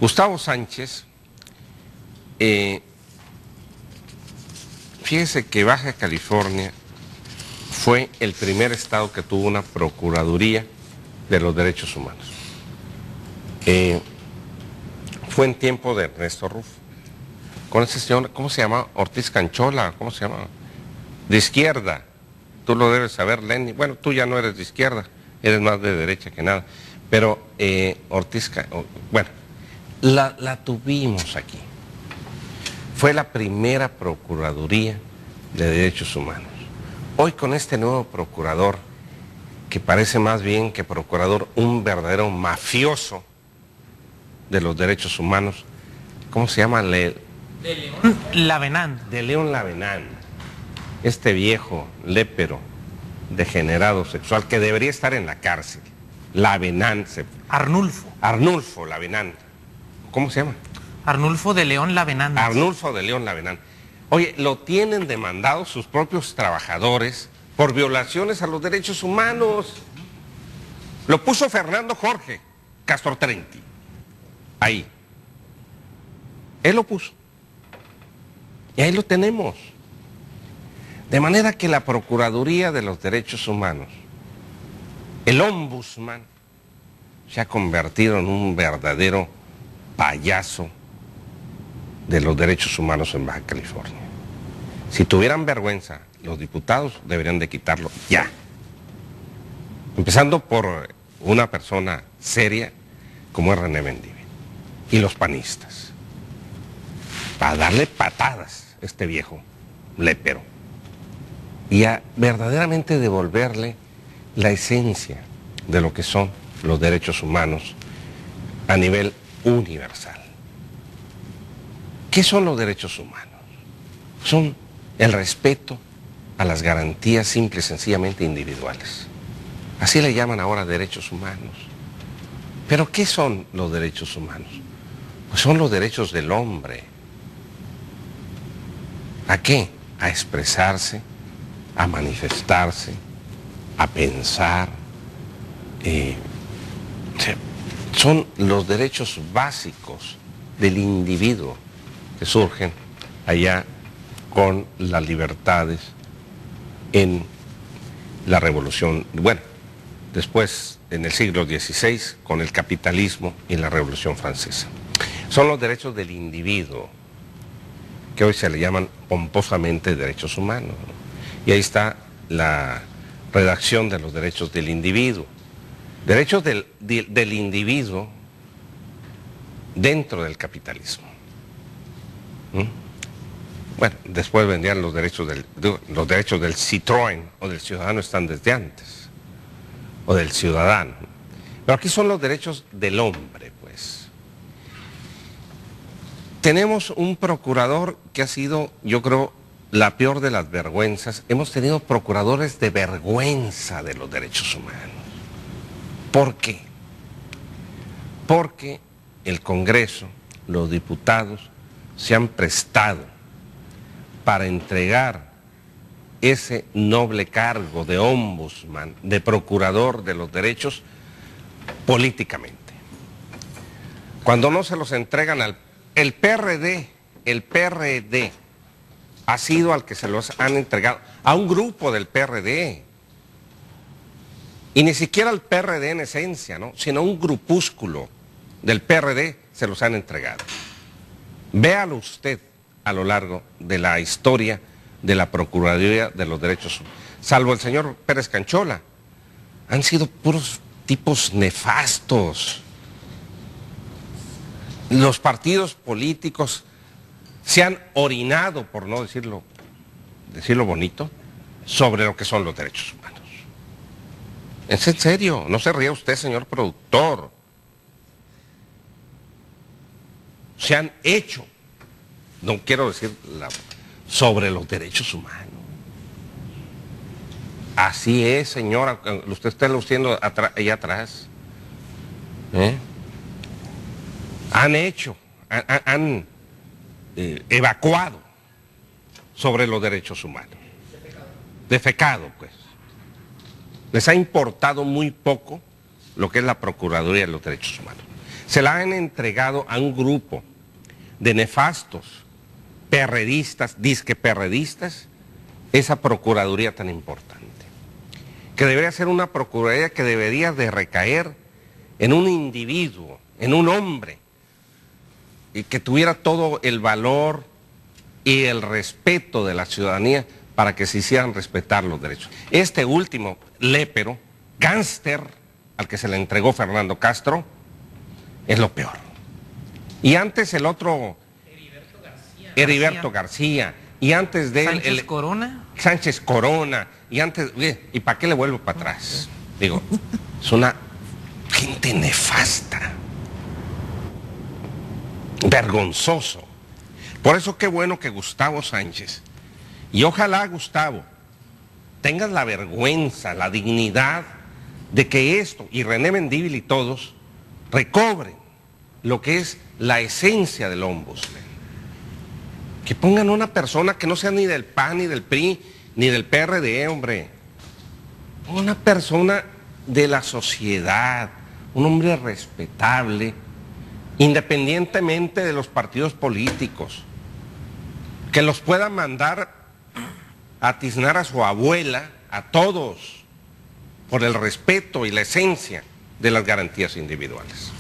Gustavo Sánchez, fíjese que Baja California fue el primer estado que tuvo una Procuraduría de los Derechos Humanos. Fue en tiempo de Ernesto Rufo, con ese señor, ¿cómo se llama? Ortiz Canchola, ¿cómo se llama? De izquierda, tú lo debes saber, Lenny. Bueno, tú ya no eres de izquierda, eres más de derecha que nada, pero bueno, la tuvimos aquí. Fue la primera Procuraduría de Derechos Humanos. Hoy con este nuevo procurador, que parece más bien que procurador, un verdadero mafioso de los derechos humanos, ¿cómo se llama? De León Lavenán. De León Lavenán, este viejo lépero, degenerado sexual, que debería estar en la cárcel. Lavenán. Arnulfo Lavenán. ¿Cómo se llama? Arnulfo de León Lavenán. Arnulfo de León Lavenán. Oye, lo tienen demandado sus propios trabajadores por violaciones a los derechos humanos. Lo puso Fernando Jorge Castortrenti. Ahí. Él lo puso. Y ahí lo tenemos. De manera que la Procuraduría de los Derechos Humanos, el Ombudsman, se ha convertido en un verdadero payaso de los derechos humanos en Baja California. Si tuvieran vergüenza, los diputados deberían de quitarlo ya. Empezando por una persona seria como es René Mendívil. Y los panistas. Para darle patadas a este viejo lépero. Y a verdaderamente devolverle la esencia de lo que son los derechos humanos a nivel universal. ¿Qué son los derechos humanos? Son el respeto a las garantías simple y sencillamente individuales. Así le llaman ahora derechos humanos. ¿Pero qué son los derechos humanos? Pues son los derechos del hombre. ¿A qué? A expresarse, a manifestarse, a pensar. Son los derechos básicos del individuo que surgen allá con las libertades en la revolución, bueno, después en el siglo XVI con el capitalismo y la Revolución Francesa. Son los derechos del individuo, que hoy se le llaman pomposamente derechos humanos, ¿no? Y ahí está la redacción de los derechos del individuo. Derechos del individuo dentro del capitalismo. Bueno, después vendrían los derechos del Citroën o del ciudadano, están desde antes, o del ciudadano. Pero aquí son los derechos del hombre, pues. Tenemos un procurador que ha sido, yo creo, la peor de las vergüenzas. Hemos tenido procuradores de vergüenza de los derechos humanos. ¿Por qué? Porque el Congreso, los diputados, se han prestado para entregar ese noble cargo de ombudsman, de procurador de los derechos, políticamente. Cuando no se los entregan el PRD ha sido al que se los han entregado, a un grupo del PRD. Y ni siquiera al PRD en esencia, ¿no? Sino a un grupúsculo del PRD se los han entregado. Véalo usted a lo largo de la historia de la Procuraduría de los Derechos Humanos. Salvo el señor Pérez Canchola, han sido puros tipos nefastos. Los partidos políticos se han orinado, por no decirlo bonito, sobre lo que son los derechos humanos. Es en serio, no se ría usted, señor productor. Se han hecho, no quiero decir sobre los derechos humanos. Así es, señora, usted está luciendo allá atrás. Han hecho, han evacuado sobre los derechos humanos. Defecado, pues. Les ha importado muy poco lo que es la Procuraduría de los Derechos Humanos. se la han entregado a un grupo de nefastos perredistas, disque perredistas, esa procuraduría tan importante, que debería ser una procuraduría que debería de recaer en un individuo, en un hombre, y que tuviera todo el valor y el respeto de la ciudadanía para que se hicieran respetar los derechos. Este último lépero, gánster, al que se le entregó Fernando Castro, es lo peor. Y antes el otro, Heriberto García, y antes de él, Sánchez Corona. Sánchez Corona, y antes, ¿y para qué le vuelvo para atrás? Digo, es una gente nefasta, vergonzoso. Por eso qué bueno que Gustavo Sánchez, y ojalá Gustavo, tengas la vergüenza, la dignidad de que esto, y René Mendívil y todos, recobren lo que es la esencia del ombudsman. Que pongan una persona que no sea ni del PAN, ni del PRI, ni del PRD, hombre. Una persona de la sociedad, un hombre respetable, independientemente de los partidos políticos, que los pueda mandar a tiznar a su abuela, a todos, por el respeto y la esencia de las garantías individuales.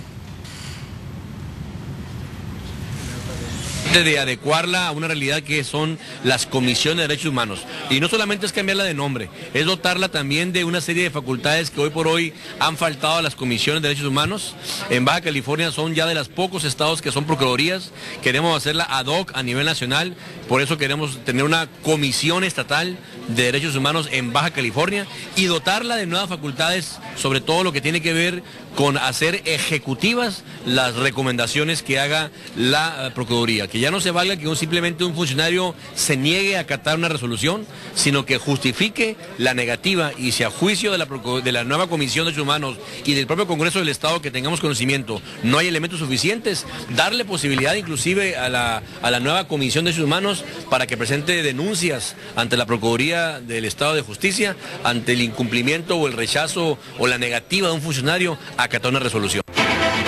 De adecuarla a una realidad que son las comisiones de derechos humanos. Y no solamente es cambiarla de nombre, es dotarla también de una serie de facultades que hoy por hoy han faltado a las comisiones de derechos humanos. En Baja California son ya de los pocos estados que son procuradurías. Queremos hacerla ad hoc a nivel nacional, por eso queremos tener una comisión estatal de derechos humanos en Baja California y dotarla de nuevas facultades, sobre todo lo que tiene que ver con hacer ejecutivas las recomendaciones que haga la Procuraduría, que ya no se valga que simplemente un funcionario se niegue a acatar una resolución, sino que justifique la negativa, y si a juicio de la nueva Comisión de Derechos Humanos y del propio Congreso del Estado que tengamos conocimiento no hay elementos suficientes, darle posibilidad inclusive a la nueva Comisión de Derechos Humanos para que presente denuncias ante la Procuraduría del Estado de Justicia ante el incumplimiento o el rechazo o la negativa de un funcionario a acatar una resolución.